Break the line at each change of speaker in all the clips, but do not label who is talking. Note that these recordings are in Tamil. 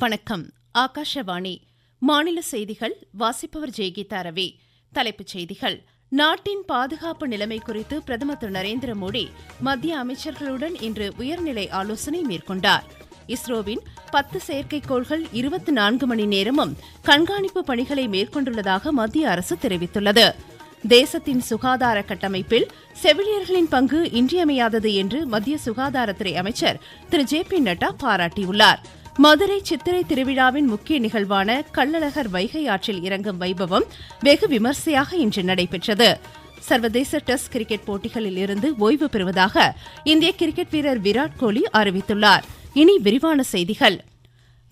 வணக்கம். ஆகாஷவாணி. மாநில செய்திகள் வாசிப்பவர் ஜெயகீதா ரவி. தலைப்புச் செய்திகள். நாட்டின் பாதுகாப்பு நிலைமை குறித்து பிரதமர் திரு நரேந்திர மோடி மத்திய அமைச்சர்களுடன் இன்று உயர்நிலை ஆலோசனை மேற்கொண்டார். இஸ்ரோவின் 10 செயற்கைக்கோள்கள் 24 மணி நேரமும் கண்காணிப்பு பணிகளை மேற்கொண்டுள்ளதாக மத்திய அரசு தெரிவித்துள்ளது. தேசத்தின் சுகாதார கட்டமைப்பில் செவிலியர்களின் பங்கு இன்றியமையாதது என்று மத்திய சுகாதாரத்துறை அமைச்சர் திரு ஜே.பி. நட்டா பாராட்டியுள்ளார். மதுரை சித்திரை திருவிழாவின் முக்கிய நிகழ்வான கள்ளழகர் வைகை ஆற்றில் இறங்கும் வைபவம் வெகு விமர்சையாக இன்று நடைபெற்றது. சர்வதேச டெஸ்ட் கிரிக்கெட் போட்டிகளில் இருந்து ஓய்வு பெறுவதாக இந்திய கிரிக்கெட் வீரர் விராட் கோலி அறிவித்துள்ளார். இனி விரிவான செய்திகள்.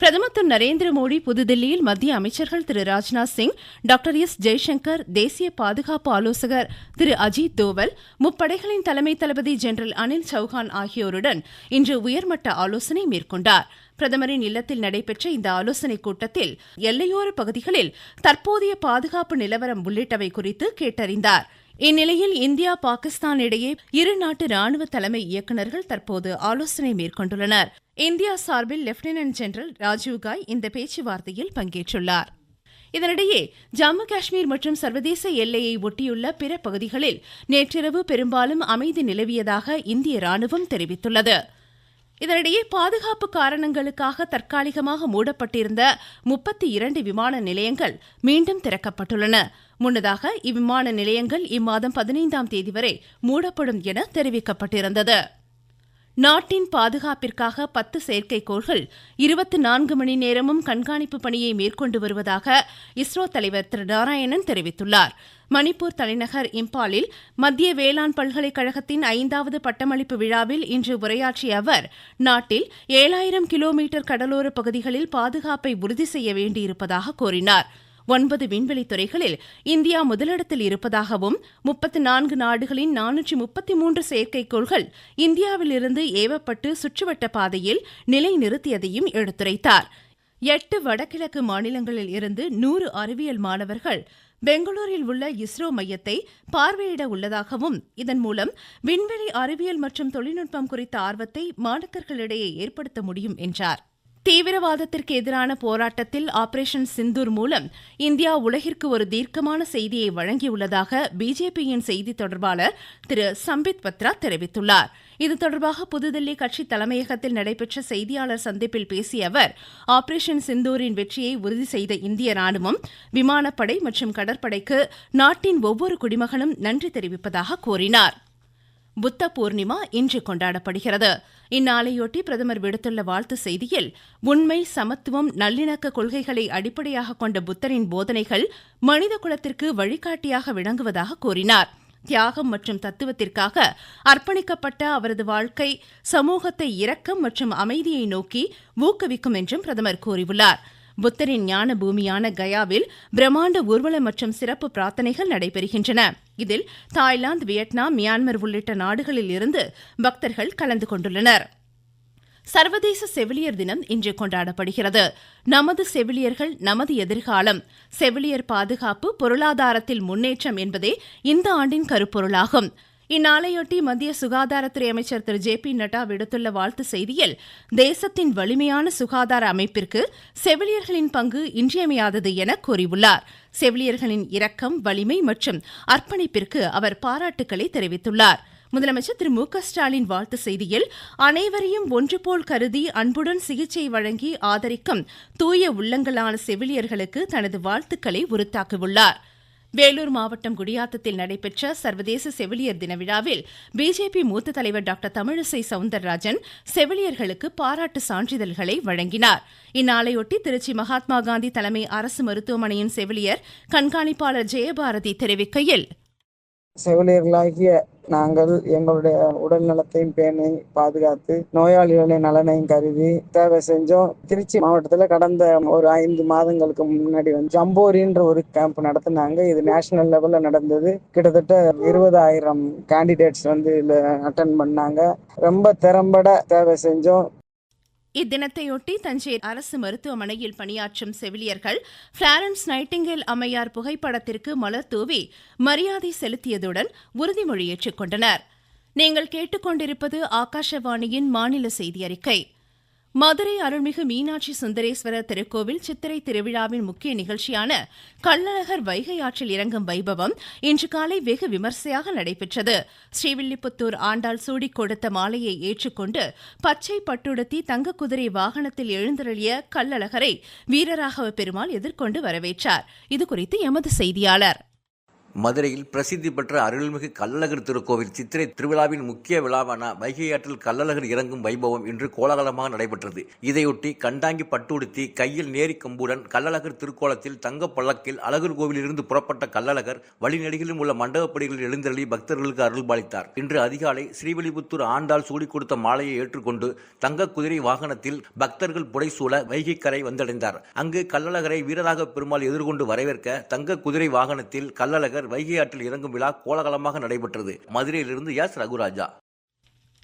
பிரதமர் திரு நரேந்திர மோடி புதுதில்லியில் மத்திய அமைச்சர்கள் திரு ராஜ்நாத் சிங், டாக்டர் எஸ். ஜெய்சங்கர், தேசிய பாதுகாப்பு ஆலோசகர் திரு அஜித் தோவல், முப்படைகளின் தலைமை தளபதி ஜெனரல் அனில் சௌஹான் ஆகியோருடன் இன்று உயர்மட்ட ஆலோசனை மேற்கொண்டார். பிரதமரின் இல்லத்தில் நடைபெற்ற இந்த ஆலோசனைக் கூட்டத்தில் எல்லையோர பகுதிகளில் தற்போதைய பாதுகாப்பு நிலவரம் உள்ளிட்டவை குறித்து கேட்டறிந்தார். இந்நிலையில் இந்தியா பாகிஸ்தான் இடையே இரு நாட்டு ராணுவ தலைமை இயக்குநர்கள் தற்போது ஆலோசனை மேற்கொண்டுள்ளனர். இந்தியா சார்பில் லெப்டினன்ட் ஜெனரல் ராஜீவ் காய் இந்த பேச்சுவார்த்தையில் பங்கேற்றுள்ளார். இதனிடையே ஜம்மு காஷ்மீர் மற்றும் சர்வதேச எல்லையை ஒட்டியுள்ள பிற பகுதிகளில் நேற்றிரவு பெரும்பாலும் அமைதி நிலவியதாக இந்திய ராணுவம் தெரிவித்துள்ளது. இதனிடையே பாதுகாப்பு காரணங்களுக்காக தற்காலிகமாக மூடப்பட்டிருந்த 32 விமான நிலையங்கள் மீண்டும் திறக்கப்பட்டுள்ளன. முன்னதாக இவ்விமான நிலையங்கள் இம்மாதம் 15ஆம் தேதி வரை மூடப்படும் என தெரிவிக்கப்பட்டிருந்தது. நாட்டின் பாதுகாப்பிற்காக 10 செயற்கைக்கோள்கள் 24 மணி நேரமும் கண்காணிப்பு பணியை மேற்கொண்டு வருவதாக இஸ்ரோ தலைவர் திரு நாராயணன் தெரிவித்துள்ளார். மணிப்பூர் தலைநகர் இம்பாலில் மத்திய வேளாண் பல்கலைக்கழகத்தின் 5வது பட்டமளிப்பு விழாவில் இன்று உரையாற்றிய அவர், நாட்டில் 7000 கிலோமீட்டர் கடலோர பகுதிகளில் பாதுகாப்பை உறுதி செய்ய வேண்டியிருப்பதாக கூறினார். 9 விண்வெளி துறைகளில் இந்தியா முதலிடத்தில் இருப்பதாகவும் 34 நாடுகளின் 433 செயற்கைக்கோள்கள் இந்தியாவிலிருந்து ஏவப்பட்டு சுற்றுவட்ட பாதையில் நிலைநிறுத்தியதையும் எடுத்துரைத்தார். 8 வடகிழக்கு மாநிலங்களில் இருந்து 100 அறிவியல் மாணவர்கள் பெங்களூரில் உள்ள இஸ்ரோ மையத்தை பார்வையிட உள்ளதாகவும், இதன் மூலம் விண்வெளி அறிவியல் மற்றும் தொழில்நுட்பம் குறித்த ஆர்வத்தை மாணவர்களிடையே ஏற்படுத்த முடியும் என்றார். தீவிரவாதத்திற்கு எதிரான போராட்டத்தில் ஆபரேஷன் சிந்தூர் மூலம் இந்தியா உலகிற்கு ஒரு தீர்க்கமான செய்தியை வழங்கியுள்ளதாக பிஜேபியின் செய்தி தொடர்பாளர் திரு சம்பித் பத்ரா தெரிவித்துள்ளார். இது தொடர்பாக புதுதில்லி கட்சி தலைமையகத்தில் நடைபெற்ற செய்தியாளர் சந்திப்பில் பேசிய அவர், ஆபரேஷன் சிந்தூரின் வெற்றியை உறுதி செய்த இந்திய ராணுவம், விமானப்படை மற்றும் கடற்படைக்கு நாட்டின் ஒவ்வொரு குடிமகனும் நன்றி தெரிவிப்பதாக கூறினார். புத்த பூர்ணிமா இன்று கொண்டாடப்படுகிறது. இந்நாளையொட்டி பிரதமர் விடுத்துள்ள வாழ்த்து செய்தியில், உண்மை, சமத்துவம், நல்லிணக்க கொள்கைகளை அடிப்படையாக கொண்ட புத்தரின் போதனைகள் மனித குலத்திற்கு வழிகாட்டியாக விளங்குவதாக கூறினார். தியாகம் மற்றும் தத்துவத்திற்காக அர்ப்பணிக்கப்பட்ட அவரது வாழ்க்கை சமூகத்தை இரக்கம் மற்றும் அமைதியை நோக்கி ஊக்குவிக்கும் என்றும் பிரதமர் கூறியுள்ளார். புத்தரின் ஞான பூமியான கயாவில் பிரம்மாண்ட ஊர்வலம் மற்றும் சிறப்பு பிரார்த்தனைகள் நடைபெறுகின்றன. இதில் தாய்லாந்து, வியட்நாம், மியான்மர் உள்ளிட்ட நாடுகளில் இருந்து பக்தர்கள் கலந்து கொண்டுள்ளனர். சர்வதேச செவிலியர் தினம் இன்று கொண்டாடப்படுகிறது. நமது செவிலியர்கள் நமது எதிர்காலம், செவிலியர் பாதுகாப்பு, பொருளாதாரத்தில் முன்னேற்றம் என்பதே இந்த ஆண்டின் கருப்பொருளாகும். இந்நாளையொட்டி மத்திய சுகாதாரத்துறை அமைச்சர் திரு ஜே.பி. நட்டா விடுத்துள்ள வாழ்த்து செய்தியில், தேசத்தின் வலிமையான சுகாதார அமைப்பிற்கு செவிலியர்களின் பங்கு இன்றியமையாதது என கூறியுள்ளார். செவிலியர்களின் இரக்கம், வலிமை மற்றும் அர்ப்பணிப்பிற்கு அவர் பாராட்டுக்களை தெரிவித்துள்ளார். முதலமைச்சர் திரு மு.க. ஸ்டாலின் வாழ்த்து செய்தியில், அனைவரையும் ஒன்றுபோல் கருதி அன்புடன் சிகிச்சை வழங்கி ஆதரிக்கும் தூய உள்ளங்களான செவிலியர்களுக்கு தனது வாழ்த்துக்களை உரித்தாக்கியுள்ளார். வேலூர் மாவட்டம் குடியாத்தத்தில் நடைபெற்ற சர்வதேச செவிலியர் தின விழாவில் பிஜேபி மூத்த தலைவர் டாக்டர் தமிழிசை சவுந்தரராஜன் செவிலியர்களுக்கு பாராட்டு சான்றிதழ்களை வழங்கினார். இந்நாளையொட்டி திருச்சி மகாத்மா காந்தி தலைமை அரசு மருத்துவமனையின் செவிலியர் கண்காணிப்பாளர் ஜெயபாரதி தெரிவிக்கையில்,
செவிலியர்களாகிய நாங்கள் எங்களுடைய உடல் நலத்தையும் பேணி பாதுகாத்து நோயாளிகளின் நலனையும் கருதி தேவை செஞ்சோம். திருச்சி மாவட்டத்துல கடந்த ஒரு 5 மாதங்களுக்கு முன்னாடி ஜம்போரின்ற ஒரு கேம்ப் நடத்தினாங்க. இது நேஷனல் லெவல்ல நடந்தது. கிட்டத்தட்ட 20,000 கேண்டிடேட்ஸ் இதுல அட்டன் பண்ணாங்க. ரொம்ப திறம்பட தேவை செஞ்சோம்.
இத்தினத்தையொட்டி தஞ்சை அரசு மருத்துவமனையில் பணியாற்றும் செவிலியர்கள் பிளாரன்ஸ் நைட்டிங்கேல் அம்மையார் புகைப்படத்திற்கு மலர் தூவி மரியாதை செலுத்தியதுடன் உறுதிமொழி ஏற்றுக் கொண்டனர். நீங்கள் கேட்டுக்கொண்டிருப்பது ஆகாஷவாணியின் மாநில செய்தி அறிக்கை. மதுரை அருள்மிகு மீனாட்சி சுந்தரேஸ்வரர் திருக்கோவில் சித்திரை திருவிழாவின் முக்கிய நிகழ்ச்சியான கள்ளழகர் வைகை ஆற்றில் இறங்கும் வைபவம் இன்று காலை வெகு விமர்சையாக நடைபெற்றது. ஸ்ரீவில்லிபுத்தூர் ஆண்டாள் சூடிக் கொடுத்த மாலையை ஏற்றுக்கொண்டு பச்சை பட்டுடுத்தி தங்க குதிரை வாகனத்தில் எழுந்தருளிய கள்ளழகரை வீரராகவ பெருமாள் எதிர்கொண்டு வரவேற்றார். இதுகுறித்து எமது செய்தியாளர்.
மதுரையில் பிரசித்தி பெற்ற அருள்மிகு கள்ளழகர் திருக்கோவில் சித்திரை திருவிழாவின் முக்கிய விழாவான வைகை ஆற்றில் கள்ளழகர் இறங்கும் வைபவம் இன்று கோலாகலமாக நடைபெற்றது. இதையொட்டி கண்டாங்கி பட்டுடுத்தி கையில் நேரி கம்புடன் கள்ளழகர் திருக்கோலத்தில் தங்க பல்லக்கில் அழகர் கோவிலிருந்து புறப்பட்ட கள்ளழகர் வழிநெடுகிலும் உள்ள மண்டபப்படிகளில் எழுந்தருளி பக்தர்களுக்கு அருள்பாலித்தார். இன்று அதிகாலை ஸ்ரீவில்லிபுத்தூர் ஆண்டாள் சூடி கொடுத்த மாலையை ஏற்றுக்கொண்டு தங்க குதிரை வாகனத்தில் பக்தர்கள் புடைசூழ வைகை கரை வந்தடைந்தார். அங்கு கள்ளழகரை வீரராக பெருமாள் எதிர்கொண்டு வரவேற்க தங்க குதிரை வாகனத்தில் கள்ளழகர் வைகை ஆற்றில் இறங்கும் விழா கோலாகலமாக நடைபெற்றது. மதுரையிலிருந்து எஸ். ரகுராஜா.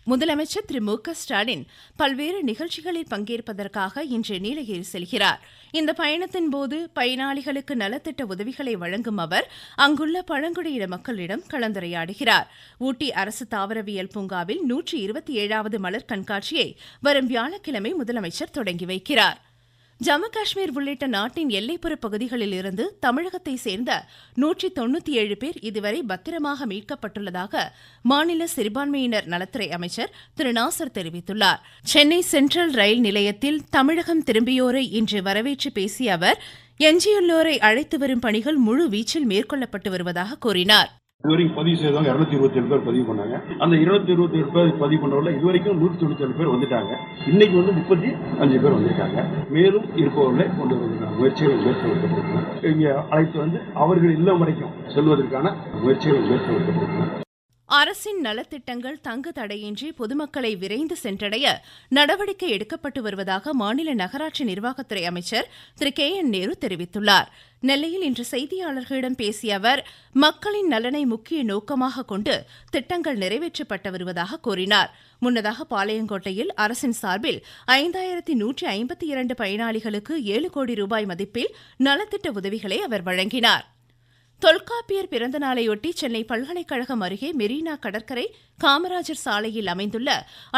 முதலமைச்சர் திரு மு க ஸ்டாலின் பல்வேறு நிகழ்ச்சிகளில் பங்கேற்பதற்காக இன்று நீலகிரி செல்கிறார். இந்த பயணத்தின் போது பயனாளிகளுக்கு நலத்திட்ட உதவிகளை வழங்கும் அவர் அங்குள்ள பழங்குடியின மக்களிடம் கலந்துரையாடுகிறார். ஊட்டி அரசு தாவரவியல் பூங்காவில் 127வது மலர் கண்காட்சியை வரும் வியாழக்கிழமை முதலமைச்சர் தொடங்கி வைக்கிறார். ஜம்மு காஷ்மீர் உள்ளிட்ட நாட்டின் எல்லைப்புற பகுதிகளில் இருந்து தமிழகத்தை சேர்ந்த 197 பேர் இதுவரை பத்திரமாக மீட்கப்பட்டுள்ளதாக மாநில சிறுபான்மையினர் நலத்துறை அமைச்சர் திரு நாசர் தெரிவித்துள்ளார். சென்னை சென்ட்ரல் ரயில் நிலையத்தில் தமிழகம் திரும்பியோரை இன்று வரவேற்று பேசிய அவர் எஞ்சியுள்ளோரை அழைத்து வரும் பணிகள் முழு வீச்சில் மேற்கொள்ளப்பட்டு வருவதாக கூறினார்.
இதுவரைக்கும் பதிவு செய்தவங்க 227 பேர் பதிவு பண்ணாங்க. அந்த 227 பேர் பதிவு பண்ணவர்கள் இதுவரைக்கும் 197 பேர் வந்துட்டாங்க. இன்னைக்கு 35 பேர் வந்திருக்காங்க. மேலும் இருப்பவர்களை கொண்டு வருவதற்கான முயற்சிகள் மேற்கொள்ளப்பட்டிருக்கின்றன. இங்கே அழைத்து அவர்கள் இல்லம் வரைக்கும் செல்வதற்கான முயற்சிகள் மேற்கொள்ளப்பட்டிருக்கின்றன.
அரசின் நலத்திட்டங்கள் தங்கு தடையின்றி பொதுமக்களை விரைந்து சென்றடைய நடவடிக்கை எடுக்கப்பட்டு வருவதாக மாநில நகராட்சி நிர்வாகத்துறை அமைச்சர் திரு கே என் நேரு தெரிவித்துள்ளார். நெல்லையில் இன்று செய்தியாளர்களிடம் பேசிய அவர் மக்களின் நலனை முக்கிய நோக்கமாக கொண்டு திட்டங்கள் நிறைவேற்றப்பட்டு வருவதாக கூறினார். முன்னதாக பாளையங்கோட்டையில் அரசின் சார்பில் 5152 பயனாளிகளுக்கு 7 கோடி ரூபாய் மதிப்பில் நலத்திட்ட உதவிகளை அவர் வழங்கினார். தொல்காப்பியர் பிறந்த நாளையொட்டி சென்னை பல்கலைக்கழகம் அருகே மெரினா கடற்கரை காமராஜர் சாலையில் அமைந்துள்ள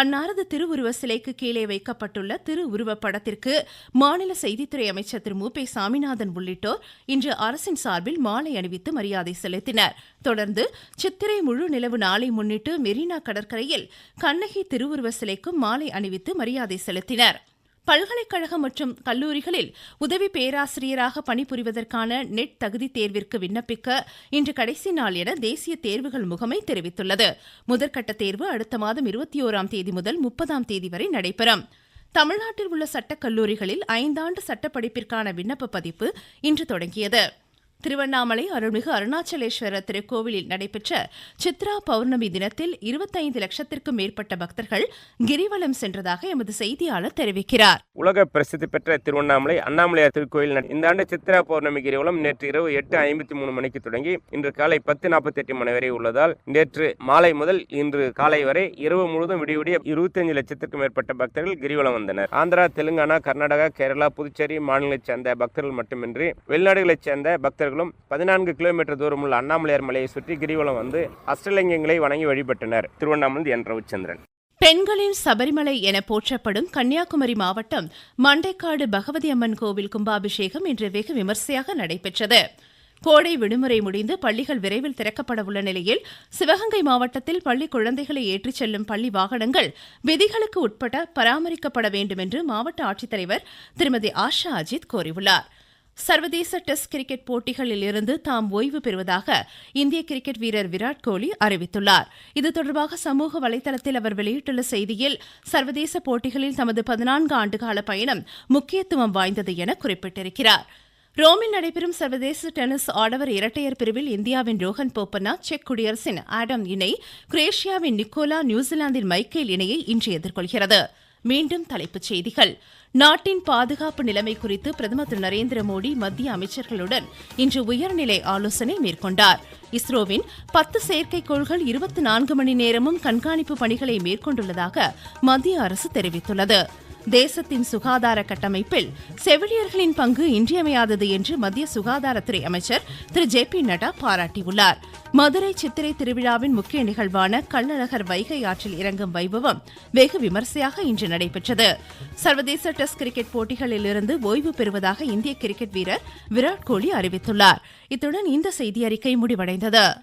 அன்னாரது திருவுருவ சிலைக்கு கீழே வைக்கப்பட்டுள்ள திருவுருவப் படத்திற்கு மாநில செய்தித்துறை அமைச்சர் திரு மு பே சாமிநாதன் உள்ளிட்டோர் இன்று அரசின் சார்பில் மாலை அணிவித்து மரியாதை செலுத்தினர். தொடர்ந்து சித்திரை முழு நிலவு நாளை முன்னிட்டு மெரினா கடற்கரையில் கண்ணகி திருவுருவ சிலைக்கும் மாலை அணிவித்து மரியாதை செலுத்தினர். பல்கலைக்கழகம் மற்றும் கல்லூரிகளில் உதவி பேராசிரியராக பணிபுரிவதற்கான நெட் தகுதி தேர்விற்கு விண்ணப்பிக்க இன்று கடைசி நாள் என தேசிய தேர்வுகள் முகமை தெரிவித்துள்ளது. முதற்கட்ட தேர்வு அடுத்த மாதம் 21ஆம் தேதி முதல் 30ஆம் தேதி வரை நடைபெறும். தமிழ்நாட்டில் உள்ள சட்டக் கல்லூரிகளில் 5 ஆண்டு சட்டப்படிப்பிற்கான விண்ணப்ப பதிப்பு இன்று தொடங்கியது. திருவண்ணாமலை அருள்மிகு அருணாச்சலேஸ்வரர் திருக்கோவிலில் நடைபெற்ற சித்ரா பௌர்ணமி தினத்தில் 25 லட்சத்திற்கும் மேற்பட்ட பக்தர்கள் கிரிவலம் சென்றதாக எமது செய்தியாளர் தெரிவிக்கிறார்.
உலக பிரசித்தி பெற்ற திருவண்ணாமலை அண்ணாமலையார் திருக்கோயில் இந்த ஆண்டு சித்ரா பௌர்ணமி கிரிவலம் நேற்று இரவு 8:53 மணிக்கு தொடங்கி இன்று காலை 10:48 மணி வரை உள்ளதால் நேற்று மாலை முதல் இன்று காலை வரை இரவு முழுவதும் விடிய 25 லட்சத்திற்கும் மேற்பட்ட பக்தர்கள் கிரிவலம் வந்தனர். ஆந்திரா, தெலுங்கானா, கர்நாடகா, கேரளா, புதுச்சேரி மாநிலங்களைச் சேர்ந்த பக்தர்கள் மட்டுமின்றி வெளிநாடுகளைச் சேர்ந்த பக்தர்கள் 14 கிலோமீட்டர் தூரம் உள்ள அண்ணாமலையார் மலையை சுற்றி கிரிவலம் வந்து அஷ்டலிங்கங்களை வணங்கி வழிபட்டனர். திருவண்ணாமலை என் ரவிச்சந்திரன்.
பெண்களின் சபரிமலை என போற்றப்படும் கன்னியாகுமரி மாவட்டம் மண்டைக்காடு பகவதி அம்மன் கோவில் கும்பாபிஷேகம் இன்று வெகு விமர்சையாக நடைபெற்றது. கோடை விடுமுறை முடிந்து பள்ளிகள் விரைவில் திறக்கப்பட உள்ள நிலையில் சிவகங்கை மாவட்டத்தில் பள்ளி குழந்தைகளை ஏற்றிச் செல்லும் பள்ளி வாகனங்கள் விதிகளுக்கு உட்பட பராமரிக்கப்பட வேண்டும் என்று மாவட்ட ஆட்சித்தலைவர் திருமதி ஆஷா அஜித் கோரியுள்ளார். சர்வதேச டெஸ்ட் கிரிக்கெட் போட்டிகளில் இருந்து தாம் ஓய்வு பெறுவதாக இந்திய கிரிக்கெட் வீரர் விராட் கோலி அறிவித்துள்ளார். இது தொடர்பாக சமூக வலைதளத்தில் அவர் வெளியிட்டுள்ள செய்தியில் சர்வதேச போட்டிகளில் தமது 14 ஆண்டுகால பயணம் முக்கியத்துவம் வாய்ந்தது என குறிப்பிட்டிருக்கிறார். ரோமில் நடைபெறும் சர்வதேச டென்னிஸ் ஆடவர் இரட்டையர் பிரிவில் இந்தியாவின் ரோஹன் போப்பண்ணா செக் குடியரசின் ஆடம் இணை குரேஷியாவின் நிக்கோலா, நியூசிலாந்தின் மைக்கேல் இணையை இன்று எதிர்கொள்கிறது. மீண்டும் தலைப்புச் செய்திகள். நாட்டின் பாதுகாப்பு நிலைமை குறித்து பிரதமர் திரு நரேந்திர மோடி மத்திய அமைச்சர்களுடன் இன்று உயர்நிலை ஆலோசனை மேற்கொண்டார். இஸ்ரோவின் 10 செயற்கைக்கோள்கள் 24 மணி நேரமும் கண்காணிப்பு பணிகளை மேற்கொண்டுள்ளதாக மத்திய அரசு தெரிவித்துள்ளது. தேசத்தின் சுகாதார கட்டமைப்பில் செவிலியர்களின் பங்கு இன்றியமையாதது என்று மத்திய சுகாதாரத்துறை அமைச்சர் திரு ஜே.பி. நட்டா பாராட்டியுள்ளார். மதுரை சித்திரை திருவிழாவின் முக்கிய நிகழ்வான கள்ளழகர் வைகை ஆற்றில் இறங்கும் வைபவம் வெகு விமரிசையாக இன்று நடைபெற்றது. சர்வதேச டெஸ்ட் கிரிக்கெட் போட்டிகளிலிருந்து ஓய்வு பெறுவதாக இந்திய கிரிக்கெட் வீரர் விராட் கோலி அறிவித்துள்ளார். இத்துடன் இந்த செய்தியறிக்கை முடிவடைந்தது.